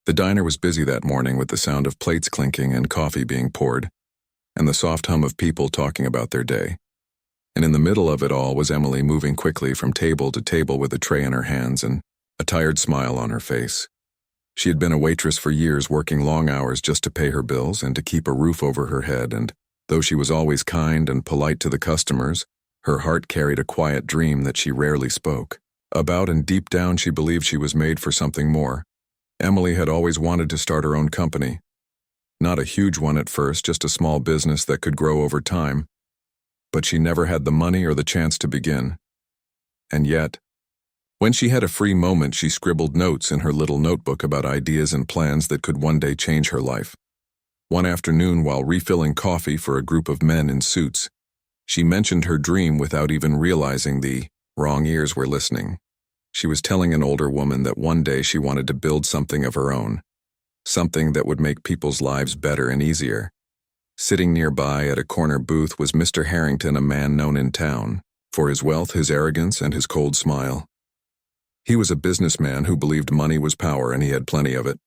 The diner was busy that morning with the sound of plates clinking and coffee being poured, and the soft hum of people talking about their day. And in the middle of it all was Emily moving quickly from table to table with a tray in her hands and a tired smile on her face. She had been a waitress for years, working long hours just to pay her bills and to keep a roof over her head, and though she was always kind and polite to the customers, her heart carried a quiet dream that she rarely spoke about, and deep down she believed she was made for something more. Emily had always wanted to start her own company. Not a huge one at first, just a small business that could grow over time, but she never had the money or the chance to begin. And yet, when she had a free moment, she scribbled notes in her little notebook about ideas and plans that could one day change her life. One afternoon, while refilling coffee for a group of men in suits, she mentioned her dream without even realizing the wrong ears were listening. She was telling an older woman that one day she wanted to build something of her own, something that would make people's lives better and easier. Sitting nearby at a corner booth was Mr. Harrington, a man known in town for his wealth, his arrogance, and his cold smile. He was a businessman who believed money was power, and he had plenty of it.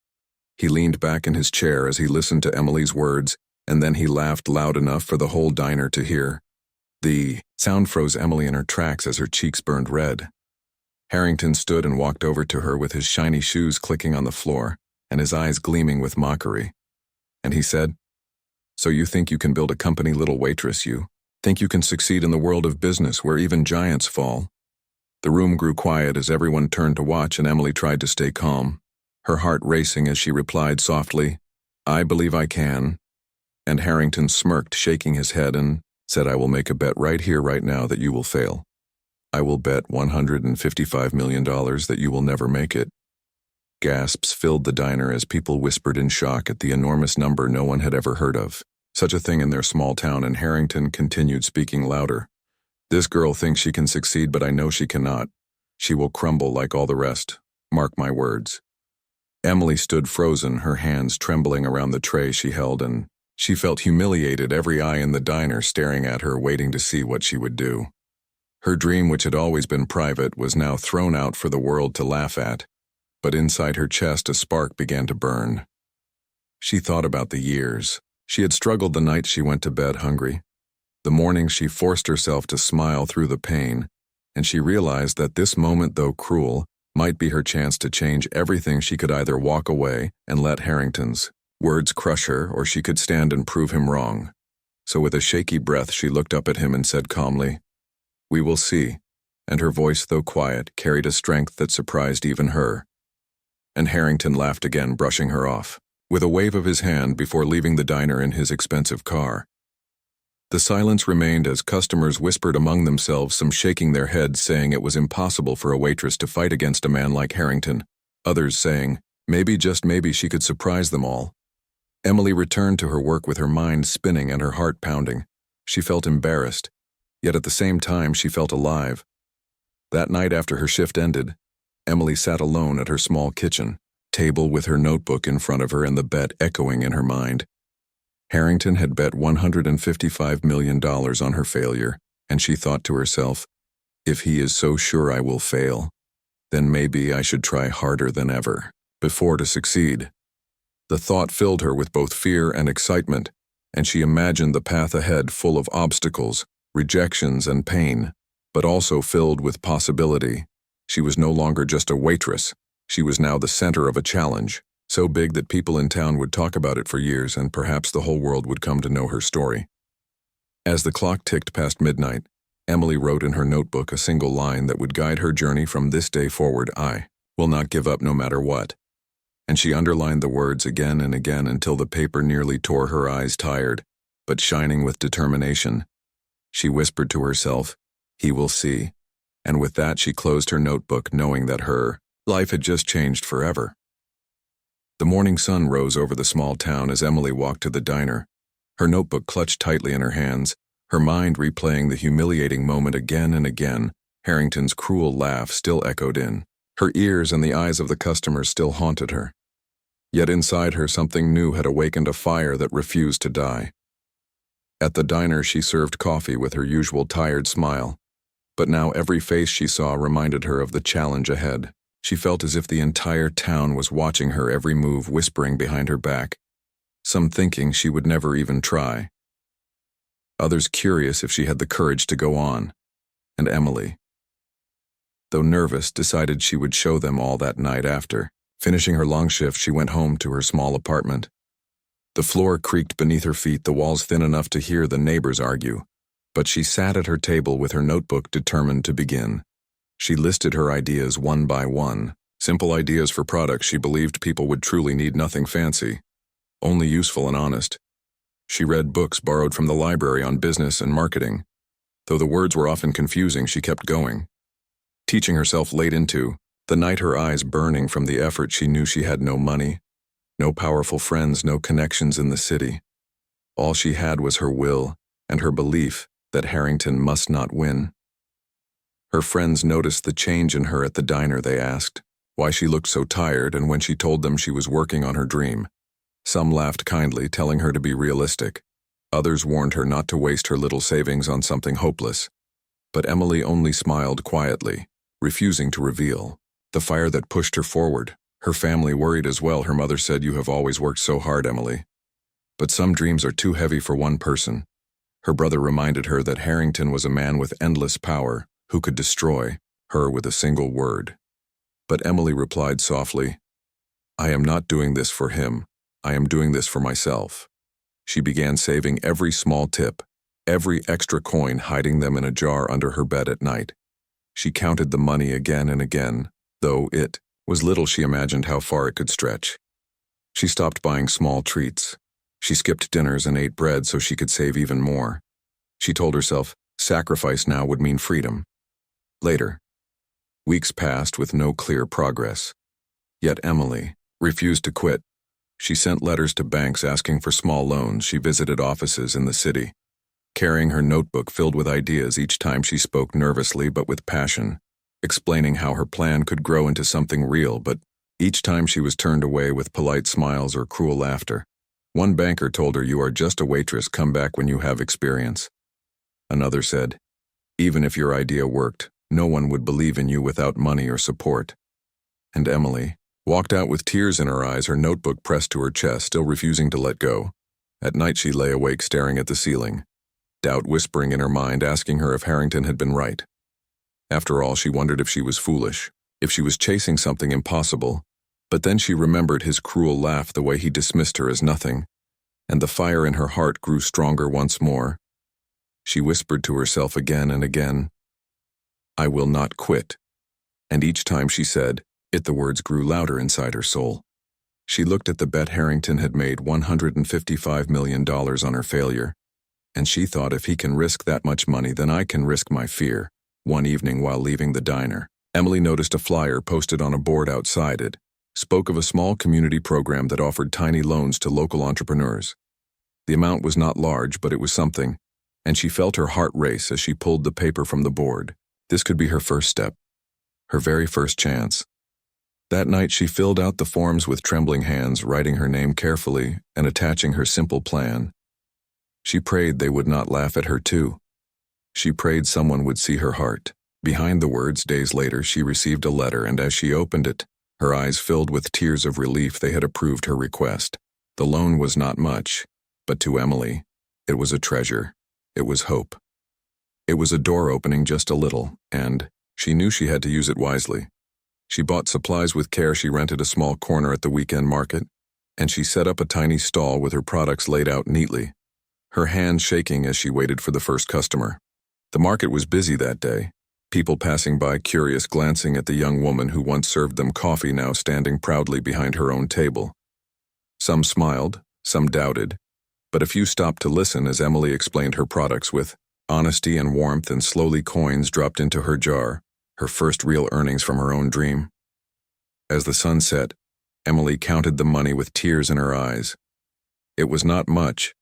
He leaned back in his chair as he listened to Emily's words, and then he laughed loud enough for the whole diner to hear. The sound froze Emily in her tracks as her cheeks burned red. Harrington stood and walked over to her with his shiny shoes clicking on the floor and his eyes gleaming with mockery. And he said, "So you think you can build a company, little waitress, you? Think you can succeed in the world of business where even giants fall?" The room grew quiet as everyone turned to watch, and Emily tried to stay calm, her heart racing as she replied softly, "I believe I can." And Harrington smirked, shaking his head, and said, "I will make a bet right here, right now, that you will fail. I will bet $155 million that you will never make it." Gasps filled the diner as people whispered in shock at the enormous number no one had ever heard of. Such a thing in their small town, and Harrington continued, speaking louder. "This girl thinks she can succeed, but I know she cannot. She will crumble like all the rest. Mark my words." Emily stood frozen, her hands trembling around the tray she held, and she felt humiliated, every eye in the diner staring at her, waiting to see what she would do. Her dream, which had always been private, was now thrown out for the world to laugh at, but inside her chest a spark began to burn. She thought about the years. She had struggled the nights she went to bed hungry. The mornings she forced herself to smile through the pain, and she realized that this moment, though cruel, might be her chance to change everything. She could either walk away and let Harrington's words crush her, or she could stand and prove him wrong. So with a shaky breath she looked up at him and said calmly, "We will see," and her voice, though quiet, carried a strength that surprised even her. And Harrington laughed again, brushing her off, with a wave of his hand before leaving the diner in his expensive car. The silence remained as customers whispered among themselves, some shaking their heads saying it was impossible for a waitress to fight against a man like Harrington, others saying, maybe, just maybe, she could surprise them all. Emily returned to her work with her mind spinning and her heart pounding. She felt embarrassed, yet at the same time she felt alive. That night after her shift ended, Emily sat alone at her small kitchen table with her notebook in front of her and the bet echoing in her mind. Harrington had bet $155 million on her failure, and she thought to herself, if he is so sure I will fail, then maybe I should try harder than ever before to succeed. The thought filled her with both fear and excitement, and she imagined the path ahead full of obstacles, rejections, and pain, but also filled with possibility. She was no longer just a waitress. She was now the center of a challenge, so big that people in town would talk about it for years, and perhaps the whole world would come to know her story. As the clock ticked past midnight, Emily wrote in her notebook a single line that would guide her journey from this day forward. "I will not give up no matter what." And she underlined the words again and again until the paper nearly tore her eyes, tired, but shining with determination. She whispered to herself, "He will see." And with that she closed her notebook, knowing that her life had just changed forever. The morning sun rose over the small town as Emily walked to the diner, her notebook clutched tightly in her hands, her mind replaying the humiliating moment again and again. Harrington's cruel laugh still echoed in her ears, and the eyes of the customers still haunted her. Yet inside her something new had awakened, a fire that refused to die. At the diner she served coffee with her usual tired smile, but now every face she saw reminded her of the challenge ahead. She felt as if the entire town was watching her every move, whispering behind her back, some thinking she would never even try, others curious if she had the courage to go on. And Emily, though nervous, decided she would show them all that night after. Finishing her long shift, she went home to her small apartment. The floor creaked beneath her feet, the walls thin enough to hear the neighbors argue. But she sat at her table with her notebook, determined to begin. She listed her ideas one by one. Simple ideas for products she believed people would truly need, nothing fancy, only useful and honest. She read books borrowed from the library on business and marketing. Though the words were often confusing, she kept going, teaching herself late into the night, her eyes burning from the effort. She knew she had no money, no powerful friends, no connections in the city. All she had was her will and her belief that Harrington must not win. Her friends noticed the change in her at the diner. They asked why she looked so tired, and when she told them she was working on her dream, some laughed kindly, telling her to be realistic. Others warned her not to waste her little savings on something hopeless. But Emily only smiled quietly, refusing to reveal the fire that pushed her forward. Her family worried as well. Her mother said, "You have always worked so hard, Emily. But some dreams are too heavy for one person." Her brother reminded her that Harrington was a man with endless power who could destroy her with a single word. But Emily replied softly, "I am not doing this for him. I am doing this for myself." She began saving every small tip, every extra coin, hiding them in a jar under her bed at night. She counted the money again and again, though it was little. She imagined how far it could stretch. She stopped buying small treats. She skipped dinners and ate bread so she could save even more. She told herself sacrifice now would mean freedom. Later, weeks passed with no clear progress. Yet Emily refused to quit. She sent letters to banks asking for small loans. She visited offices in the city, carrying her notebook filled with ideas. Each time she spoke nervously but with passion, explaining how her plan could grow into something real, but each time she was turned away with polite smiles or cruel laughter. One banker told her, "You are just a waitress, come back when you have experience." Another said, "Even if your idea worked, no one would believe in you without money or support." And Emily walked out with tears in her eyes, her notebook pressed to her chest, still refusing to let go. At night she lay awake staring at the ceiling, doubt whispering in her mind, asking her if Harrington had been right. After all, she wondered if she was foolish, if she was chasing something impossible. But then she remembered his cruel laugh, the way he dismissed her as nothing, and the fire in her heart grew stronger once more. She whispered to herself again and again, "I will not quit." And each time she said it, the words grew louder inside her soul. She looked at the bet. Harrington had made $155 million on her failure, and she thought, if he can risk that much money, then I can risk my fear. One evening while leaving the diner, Emily noticed a flyer posted on a board outside. It spoke of a small community program that offered tiny loans to local entrepreneurs. The amount was not large, but it was something, and she felt her heart race as she pulled the paper from the board. This could be her first step, her very first chance. That night she filled out the forms with trembling hands, writing her name carefully and attaching her simple plan. She prayed they would not laugh at her too. She prayed someone would see her heart behind the words. Days later she received a letter, and as she opened it, her eyes filled with tears of relief. They had approved her request. The loan was not much, but to Emily, it was a treasure. It was hope. It was a door opening just a little, and she knew she had to use it wisely. She bought supplies with care. She rented a small corner at the weekend market, and she set up a tiny stall with her products laid out neatly, her hands shaking as she waited for the first customer. The market was busy that day, people passing by, curious, glancing at the young woman who once served them coffee, now standing proudly behind her own table. Some smiled, some doubted, but a few stopped to listen as Emily explained her products with honesty and warmth, and slowly coins dropped into her jar, her first real earnings from her own dream. As the sun set, Emily counted the money with tears in her eyes. It was not much,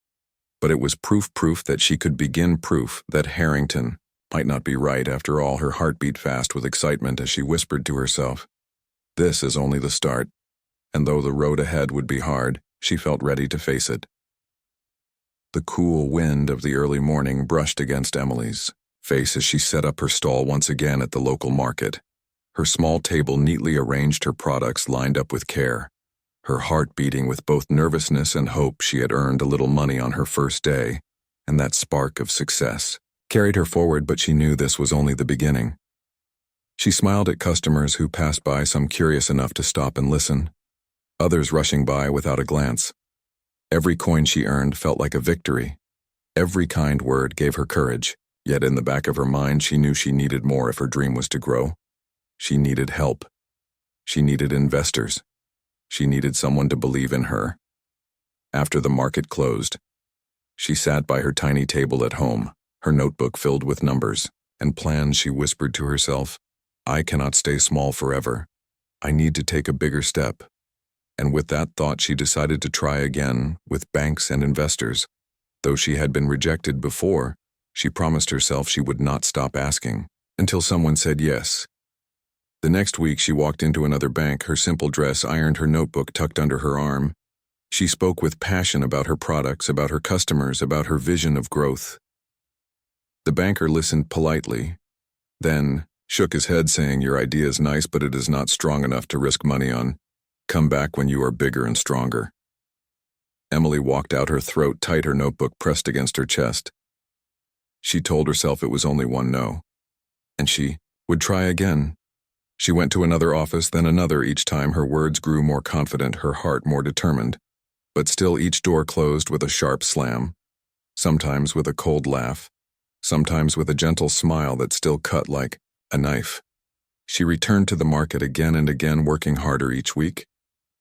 but it was proof that she could begin, proof that Harrington might not be right after all. Her heart beat fast with excitement as she whispered to herself, "This is only the start," and though the road ahead would be hard, she felt ready to face it. The cool wind of the early morning brushed against Emily's face as she set up her stall once again at the local market. Her small table neatly arranged, her products lined up with care, her heart beating with both nervousness and hope. She had earned a little money on her first day, and that spark of success carried her forward, but she knew this was only the beginning. She smiled at customers who passed by, some curious enough to stop and listen, others rushing by without a glance. Every coin she earned felt like a victory. Every kind word gave her courage, yet in the back of her mind she knew she needed more if her dream was to grow. She needed help. She needed investors. She needed someone to believe in her. After the market closed, she sat by her tiny table at home, her notebook filled with numbers and plans. She whispered to herself, "I cannot stay small forever. I need to take a bigger step." And with that thought, she decided to try again with banks and investors. Though she had been rejected before, she promised herself she would not stop asking until someone said yes. The next week, she walked into another bank, her simple dress ironed, her notebook tucked under her arm. She spoke with passion about her products, about her customers, about her vision of growth. The banker listened politely, then shook his head saying, "Your idea is nice, but it is not strong enough to risk money on. Come back when you are bigger and stronger." Emily walked out, her throat tight, her notebook pressed against her chest. She told herself it was only one no, and she would try again. She went to another office, then another. Each time her words grew more confident, her heart more determined. But still each door closed with a sharp slam, sometimes with a cold laugh, sometimes with a gentle smile that still cut like a knife. She returned to the market again and again, working harder each week.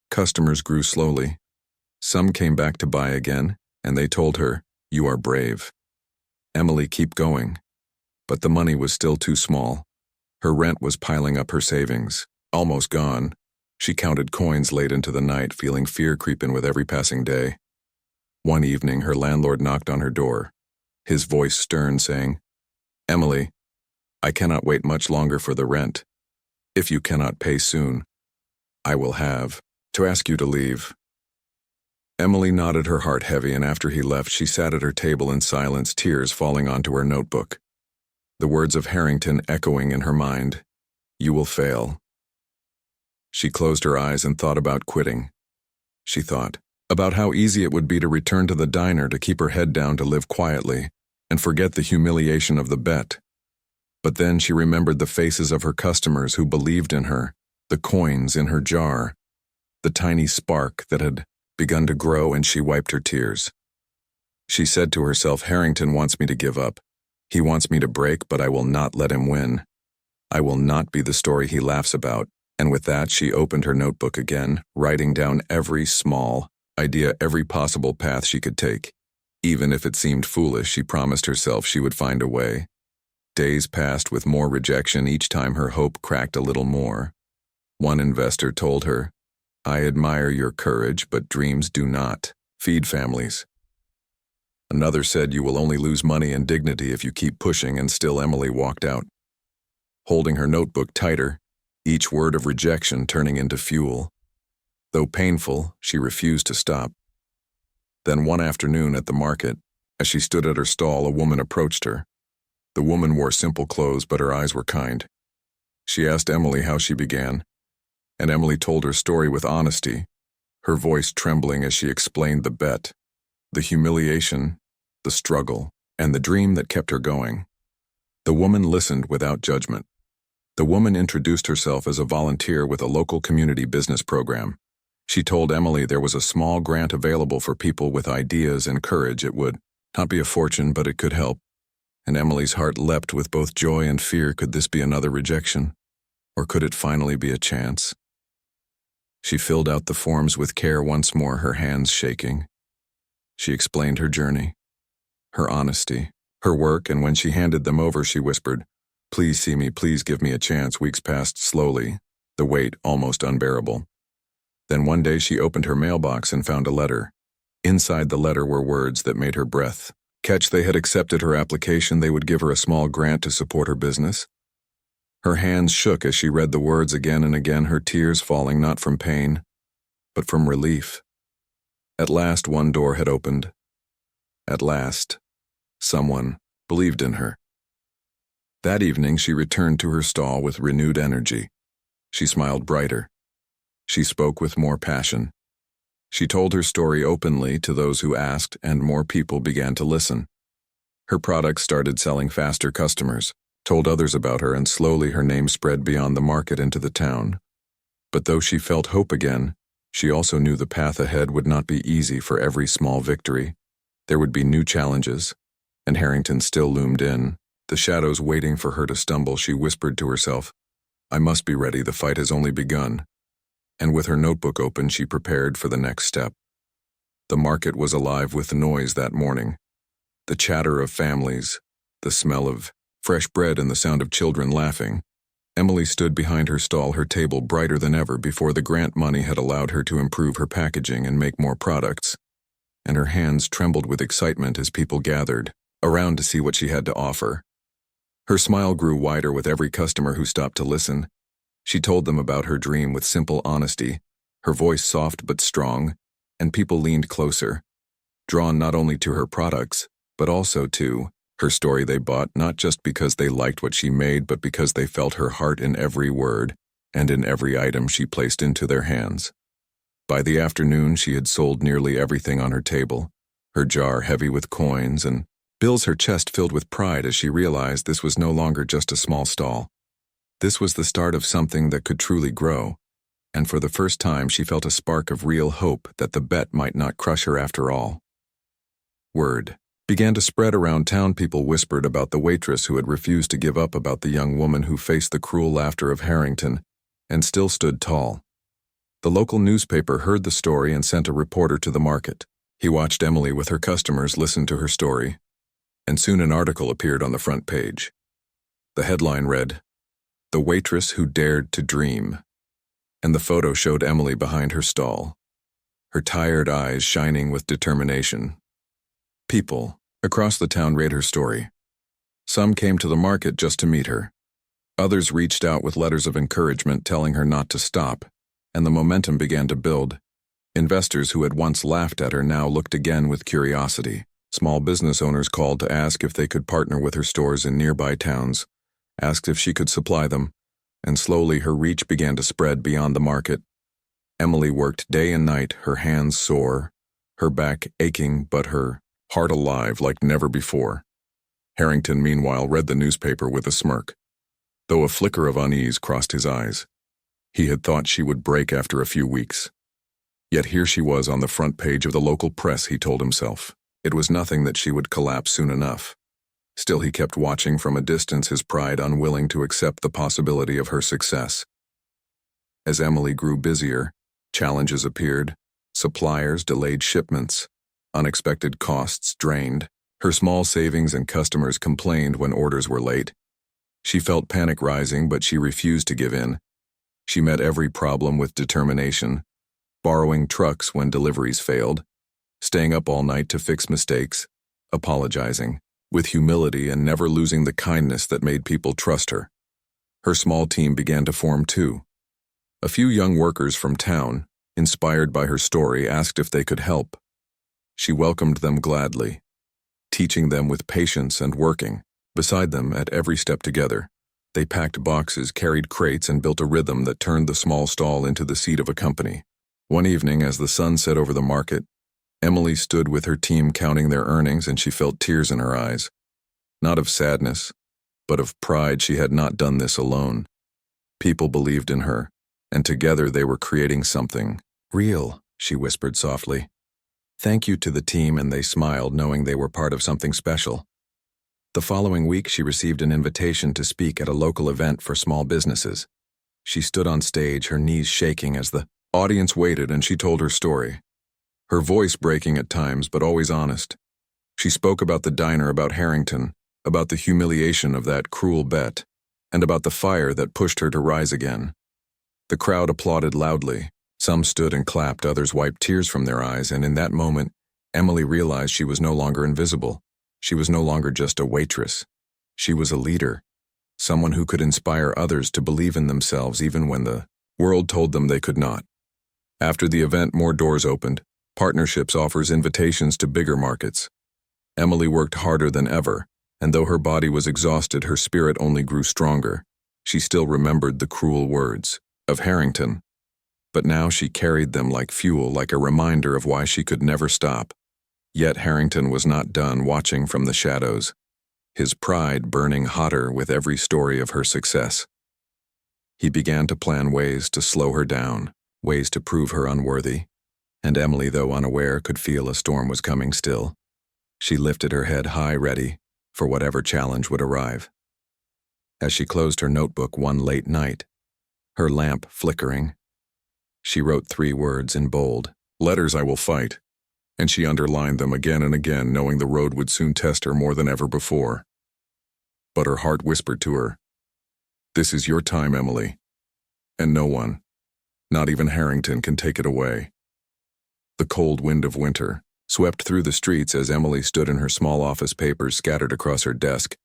Customers grew slowly. Some came back to buy again, and they told her, "You are brave." Emily, keep going. But the money was still too small. Her rent was piling up, her savings almost gone. She counted coins late into the night, feeling fear creep in with every passing day. One evening, her landlord knocked on her door, his voice stern, saying, "Emily, I cannot wait much longer for the rent. If you cannot pay soon, I will have to ask you to leave." Emily nodded, her heart heavy, and after he left, she sat at her table in silence, tears falling onto her notebook. The words of Harrington echoing in her mind, "You will fail." She closed her eyes and thought about quitting. She thought about how easy it would be to return to the diner, to keep her head down, to live quietly, and forget the humiliation of the bet. But then she remembered the faces of her customers who believed in her, the coins in her jar, the tiny spark that had begun to grow, and she wiped her tears. She said to herself, "Harrington wants me to give up. He wants me to break, but I will not let him win. I will not be the story he laughs about." And with that, she opened her notebook again, writing down every small idea, every possible path she could take. Even if it seemed foolish, she promised herself she would find a way. Days passed with more rejection. Each time her hope cracked a little more. One investor told her, "I admire your courage, but dreams do not feed families." Another said, "You will only lose money and dignity if you keep pushing," and still Emily walked out, holding her notebook tighter, each word of rejection turning into fuel. Though painful, she refused to stop. Then one afternoon at the market, as she stood at her stall, a woman approached her. The woman wore simple clothes, but her eyes were kind. She asked Emily how she began, and Emily told her story with honesty, her voice trembling as she explained the bet, the humiliation, the struggle, and the dream that kept her going. The woman listened without judgment. The woman introduced herself as a volunteer with a local community business program. She told Emily there was a small grant available for people with ideas and courage. It would not be a fortune, but it could help. And Emily's heart leapt with both joy and fear. Could this be another rejection? Or could it finally be a chance? She filled out the forms with care once more, her hands shaking. She explained her journey, her honesty, her work, and when she handed them over, she whispered, "Please see me, please give me a chance." Weeks passed slowly, the weight almost unbearable. Then one day she opened her mailbox and found a letter. Inside the letter were words that made her breath catch. They had accepted her application. They would give her a small grant to support her business. Her hands shook as she read the words again and again, her tears falling not from pain, but from relief. At last one door had opened. At last, someone believed in her. That evening she returned to her stall with renewed energy. She smiled brighter. She spoke with more passion. She told her story openly to those who asked, and more people began to listen. Her products started selling faster. Customers told others about her, and slowly her name spread beyond the market into the town. But though she felt hope again, she also knew the path ahead would not be easy. For every small victory, there would be new challenges, and Harrington still loomed in, the shadows waiting for her to stumble. She whispered to herself, "I must be ready, the fight has only begun." And with her notebook open, she prepared for the next step. The market was alive with noise that morning. The chatter of families, the smell of fresh bread, and the sound of children laughing. Emily stood behind her stall, her table brighter than ever before. The grant money had allowed her to improve her packaging and make more products, and her hands trembled with excitement as people gathered around to see what she had to offer. Her smile grew wider with every customer who stopped to listen. She told them about her dream with simple honesty, her voice soft but strong, and people leaned closer, drawn not only to her products, but also to her story. They bought not just because they liked what she made, but because they felt her heart in every word and in every item she placed into their hands. By the afternoon, she had sold nearly everything on her table, her jar heavy with coins and bills, her chest filled with pride as she realized this was no longer just a small stall. This was the start of something that could truly grow, and for the first time she felt a spark of real hope that the bet might not crush her after all. Word began to spread around town. People whispered about the waitress who had refused to give up, about the young woman who faced the cruel laughter of Harrington and still stood tall. The local newspaper heard the story and sent a reporter to the market. He watched Emily with her customers listen to her story, and soon an article appeared on the front page. The headline read, "The Waitress Who Dared to Dream," and the photo showed Emily behind her stall, her tired eyes shining with determination. People across the town read her story. Some came to the market just to meet her. Others reached out with letters of encouragement telling her not to stop, and the momentum began to build. Investors who had once laughed at her now looked again with curiosity. Small business owners called to ask if they could partner with her stores in nearby towns, asked if she could supply them, and slowly her reach began to spread beyond the market. Emily worked day and night, her hands sore, her back aching, but her heart alive like never before. Harrington, meanwhile, read the newspaper with a smirk, though a flicker of unease crossed his eyes. He had thought she would break after a few weeks. Yet here she was on the front page of the local press, he told himself. It was nothing that she would collapse soon enough. Still, he kept watching from a distance, his pride unwilling to accept the possibility of her success. As Emily grew busier, challenges appeared. Suppliers delayed shipments. Unexpected costs drained her small savings, and customers complained when orders were late. She felt panic rising, but she refused to give in. She met every problem with determination, borrowing trucks when deliveries failed, staying up all night to fix mistakes, apologizing with humility, and never losing the kindness that made people trust her. Her small team began to form too. A few young workers from town, inspired by her story, asked if they could help. She welcomed them gladly, teaching them with patience and working beside them at every step together. They packed boxes, carried crates, and built a rhythm that turned the small stall into the seat of a company. One evening, as the sun set over the market, Emily stood with her team counting their earnings, and she felt tears in her eyes. Not of sadness, but of pride. She had not done this alone. People believed in her, and together they were creating something real, she whispered softly. Thank you to the team, and they smiled, knowing they were part of something special. The following week, she received an invitation to speak at a local event for small businesses. She stood on stage, her knees shaking as the audience waited, and she told her story. Her voice breaking at times, but always honest. She spoke about the diner, about Harrington, about the humiliation of that cruel bet, and about the fire that pushed her to rise again. The crowd applauded loudly. Some stood and clapped, others wiped tears from their eyes, and in that moment, Emily realized she was no longer invisible. She was no longer just a waitress. She was a leader, someone who could inspire others to believe in themselves even when the world told them they could not. After the event, more doors opened. Partnerships offers invitations to bigger markets. Emily worked harder than ever, and though her body was exhausted, her spirit only grew stronger. She still remembered the cruel words. of Harrington, but now she carried them like fuel, like a reminder of why she could never stop. Yet Harrington was not done watching from the shadows, his pride burning hotter with every story of her success. He began to plan ways to slow her down, ways to prove her unworthy, and Emily, though unaware, could feel a storm was coming still. She lifted her head high, ready for whatever challenge would arrive. As she closed her notebook one late night, her lamp flickering, she wrote 3 words in bold, "Letters I will fight," and she underlined them again and again, knowing the road would soon test her more than ever before. But her heart whispered to her, "This is your time, Emily, and no one, not even Harrington, can take it away." The cold wind of winter swept through the streets as Emily stood in her small office, papers scattered across her desk.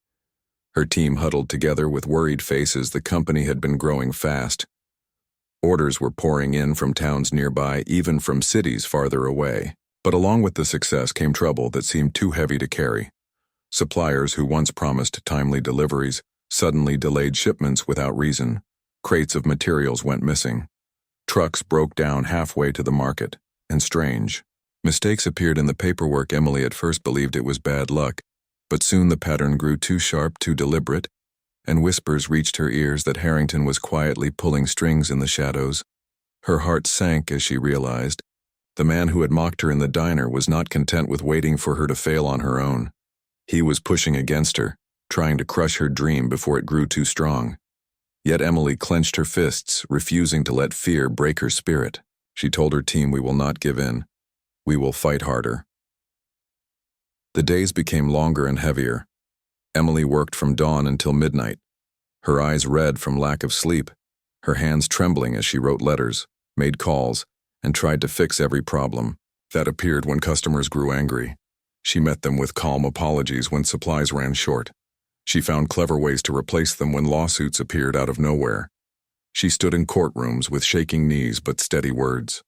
Her team huddled together with worried faces. The company had been growing fast. Orders were pouring in from towns nearby, even from cities farther away. But along with the success came trouble that seemed too heavy to carry. Suppliers who once promised timely deliveries suddenly delayed shipments without reason. Crates of materials went missing. Trucks broke down halfway to the market. And strange mistakes appeared in the paperwork. Emily at first believed it was bad luck, but soon the pattern grew too sharp, too deliberate, and whispers reached her ears that Harrington was quietly pulling strings in the shadows. Her heart sank as she realized the man who had mocked her in the diner was not content with waiting for her to fail on her own. He was pushing against her, trying to crush her dream before it grew too strong. Yet Emily clenched her fists, refusing to let fear break her spirit. She told her team, "We will not give in. We will fight harder." The days became longer and heavier. Emily worked from dawn until midnight, her eyes red from lack of sleep, her hands trembling as she wrote letters, made calls, and tried to fix every problem that appeared when customers grew angry. She met them with calm apologies when supplies ran short. She found clever ways to replace them when lawsuits appeared out of nowhere. She stood in courtrooms with shaking knees but steady words.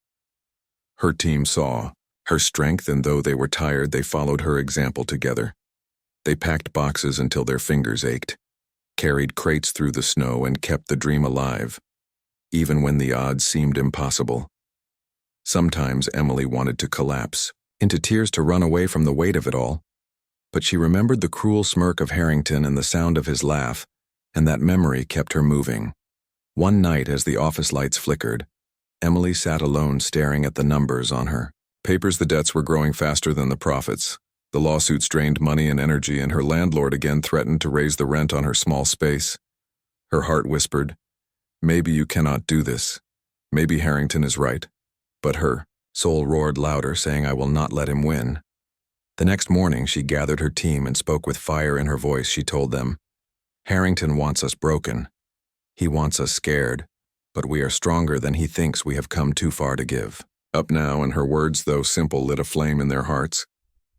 Her team saw her strength, and though they were tired, they followed her example together. They packed boxes until their fingers ached, carried crates through the snow, and kept the dream alive, even when the odds seemed impossible. Sometimes Emily wanted to collapse, into tears, to run away from the weight of it all. But she remembered the cruel smirk of Harrington and the sound of his laugh, and that memory kept her moving. One night, as the office lights flickered, Emily sat alone staring at the numbers on her papers. The debts were growing faster than the profits. The lawsuits drained money and energy, and her landlord again threatened to raise the rent on her small space. Her heart whispered, "Maybe you cannot do this. Maybe Harrington is right." But her soul roared louder, saying, "I will not let him win." The next morning, she gathered her team and spoke with fire in her voice. She told them, "Harrington wants us broken. He wants us scared, but we are stronger than he thinks. We have come too far to give up now." And her words, though simple, lit a flame in their hearts.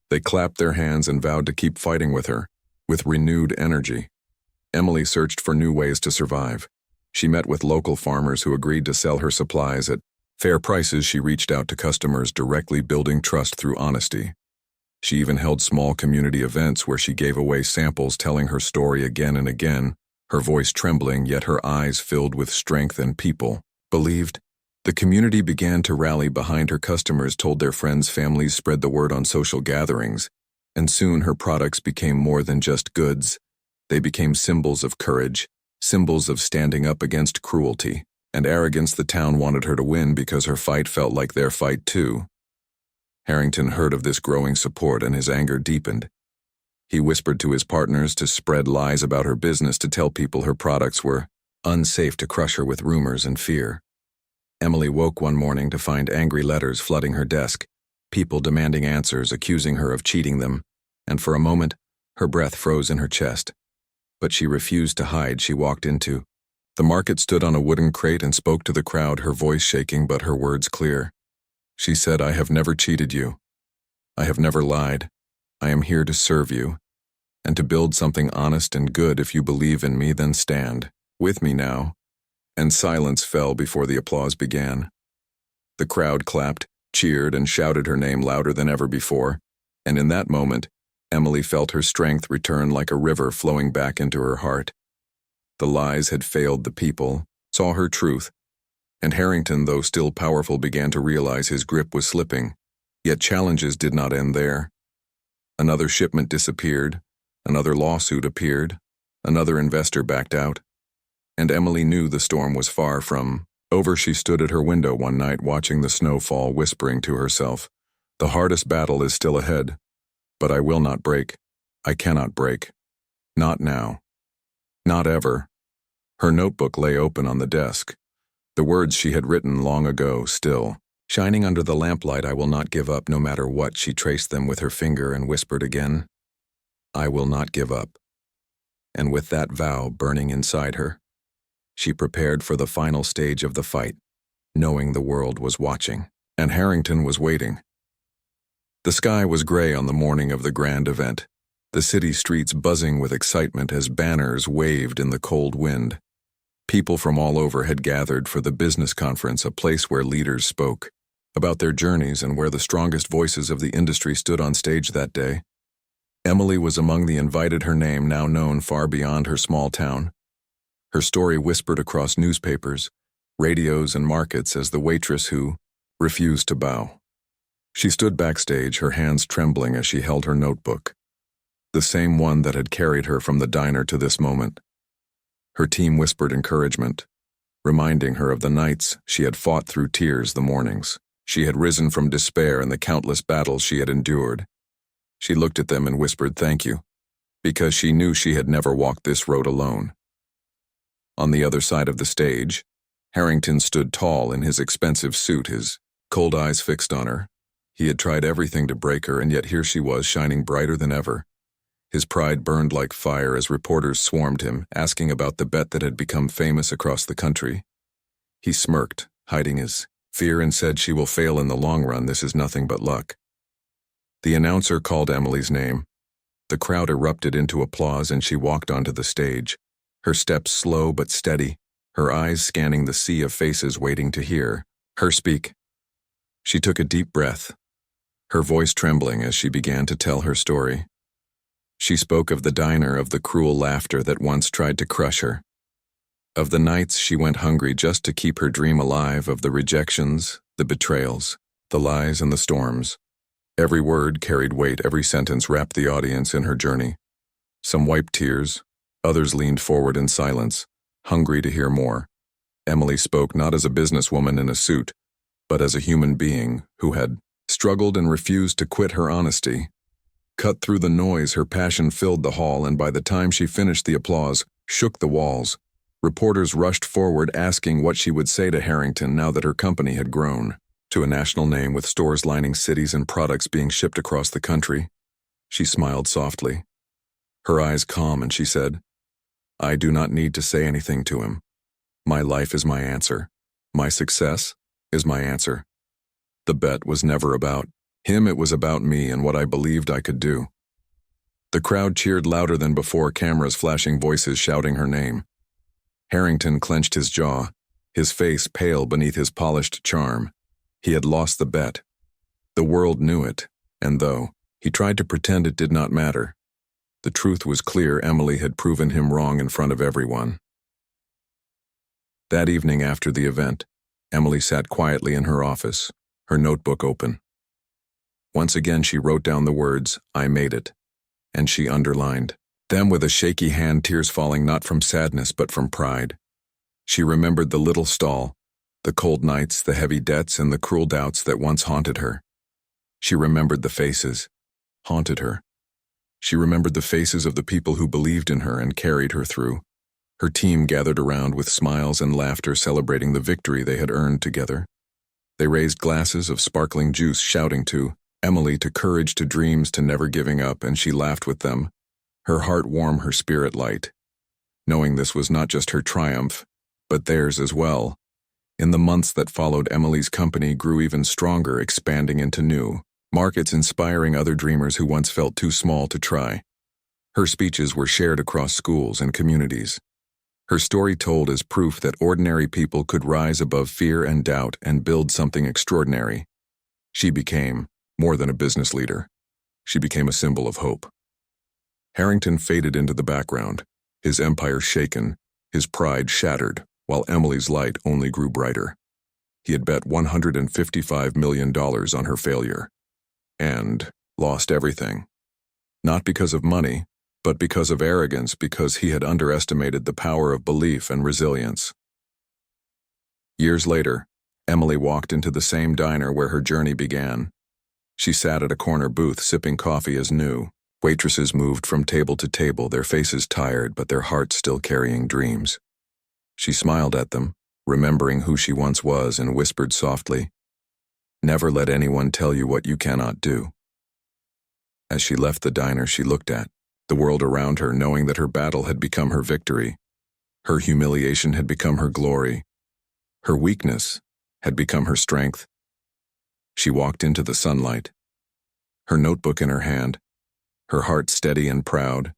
They clapped their hands and vowed to keep fighting with her, with renewed energy. Emily searched for new ways to survive. She met with local farmers who agreed to sell her supplies at fair prices. She reached out to customers directly, building trust through honesty. She even held small community events where she gave away samples, telling her story again and again, her voice trembling, yet her eyes filled with strength, and people believed. The community began to rally behind her. Customers told their friends, families spread the word on social gatherings, and soon her products became more than just goods. They became symbols of courage, symbols of standing up against cruelty and arrogance. The town wanted her to win because her fight felt like their fight too. Harrington heard of this growing support, and his anger deepened. He whispered to his partners to spread lies about her business, to tell people her products were unsafe, to crush her with rumors and fear. Emily woke one morning to find angry letters flooding her desk, people demanding answers, accusing her of cheating them, and for a moment, her breath froze in her chest. But she refused to hide. She walked into the market, stood on a wooden crate, and spoke to the crowd, her voice shaking but her words clear. She said, "I have never cheated you. I have never lied. I am here to serve you, and to build something honest and good. If you believe in me, then stand with me now." And silence fell before the applause began. The crowd clapped, cheered, and shouted her name louder than ever before, and in that moment, Emily felt her strength return like a river flowing back into her heart. The lies had failed. The people saw her truth, And Harrington, though still powerful, began to realize his grip was slipping. Yet challenges did not end there. Another shipment disappeared, another lawsuit appeared, another investor backed out, and Emily knew the storm was far from over. She stood at her window one night watching the snow fall, whispering to herself, "The hardest battle is still ahead, but I will not break. I cannot break. Not now. Not ever." Her notebook lay open on the desk, the words she had written long ago still shining under the lamplight. "I will not give up no matter what." She traced them with her finger and whispered again, "I will not give up." And with that vow burning inside her, she prepared for the final stage of the fight, knowing the world was watching, and Harrington was waiting. The sky was gray on the morning of the grand event, the city streets buzzing with excitement as banners waved in the cold wind. People from all over had gathered for the business conference, a place where leaders spoke about their journeys and where the strongest voices of the industry stood on stage that day. Emily was among the invited, her name now known far beyond her small town. Her story whispered across newspapers, radios, and markets as the waitress who refused to bow. She stood backstage, her hands trembling as she held her notebook, the same one that had carried her from the diner to this moment. Her team whispered encouragement, reminding her of the nights she had fought through tears, the mornings she had risen from despair, and the countless battles she had endured. She looked at them and whispered thank you, because she knew she had never walked this road alone. On the other side of the stage, Harrington stood tall in his expensive suit, his cold eyes fixed on her. He had tried everything to break her, and yet here she was, shining brighter than ever. His pride burned like fire as reporters swarmed him, asking about the bet that had become famous across the country. He smirked, hiding his fear, and said, "She will fail in the long run. This is nothing but luck." The announcer called Emily's name. The crowd erupted into applause, and she walked onto the stage, her steps slow but steady, her eyes scanning the sea of faces waiting to hear her speak. She took a deep breath, her voice trembling as she began to tell her story. She spoke of the diner, of the cruel laughter that once tried to crush her, of the nights she went hungry just to keep her dream alive, of the rejections, the betrayals, the lies, and the storms. Every word carried weight, every sentence wrapped the audience in her journey. Some wiped tears, others leaned forward in silence, hungry to hear more. Emily spoke not as a businesswoman in a suit, but as a human being who had struggled and refused to quit. Her honesty cut through the noise, her passion filled the hall, and by the time she finished, the applause shook the walls. Reporters rushed forward, asking what she would say to Harrington now that her company had grown to a national name, with stores lining cities and products being shipped across the country. She smiled softly, her eyes calm, and she said, "I do not need to say anything to him. My life is my answer. My success is my answer. The bet was never about him, it was about me and what I believed I could do." The crowd cheered louder than before, cameras flashing, voices shouting her name. Harrington clenched his jaw, his face pale beneath his polished charm. He had lost the bet. The world knew it, and though he tried to pretend it did not matter, the truth was clear. Emily had proven him wrong in front of everyone. That evening after the event, Emily sat quietly in her office, her notebook open. Once again she wrote down the words, "I made it," and she underlined them with a shaky hand, tears falling not from sadness but from pride. She remembered the little stall, the cold nights, the heavy debts, and the cruel doubts that once haunted her. She remembered the faces, haunted her. She remembered the faces of the people who believed in her and carried her through. Her team gathered around with smiles and laughter, celebrating the victory they had earned together. They raised glasses of sparkling juice, shouting to Emily, to courage, to dreams, to never giving up, and she laughed with them, her heart warm, her spirit light, knowing this was not just her triumph, but theirs as well. In the months that followed, Emily's company grew even stronger, expanding into new markets, inspiring other dreamers who once felt too small to try. Her speeches were shared across schools and communities, her story told as proof that ordinary people could rise above fear and doubt and build something extraordinary. She became more than a business leader. She became a symbol of hope. Harrington faded into the background, his empire shaken, his pride shattered, while Emily's light only grew brighter. He had bet $155 million on her failure. And lost everything. Not because of money, but because of arrogance, because he had underestimated the power of belief and resilience. Years later, Emily walked into the same diner where her journey began. She sat at a corner booth sipping coffee as new. Waitresses moved from table to table, their faces tired but their hearts still carrying dreams. She smiled at them, remembering who she once was, and whispered softly, "Never let anyone tell you what you cannot do." As she left the diner, she looked at the world around her, knowing that her battle had become her victory. Her humiliation had become her glory. Her weakness had become her strength. She walked into the sunlight, her notebook in her hand, her heart steady and proud,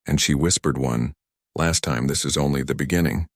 and she whispered one last time, "This is only the beginning."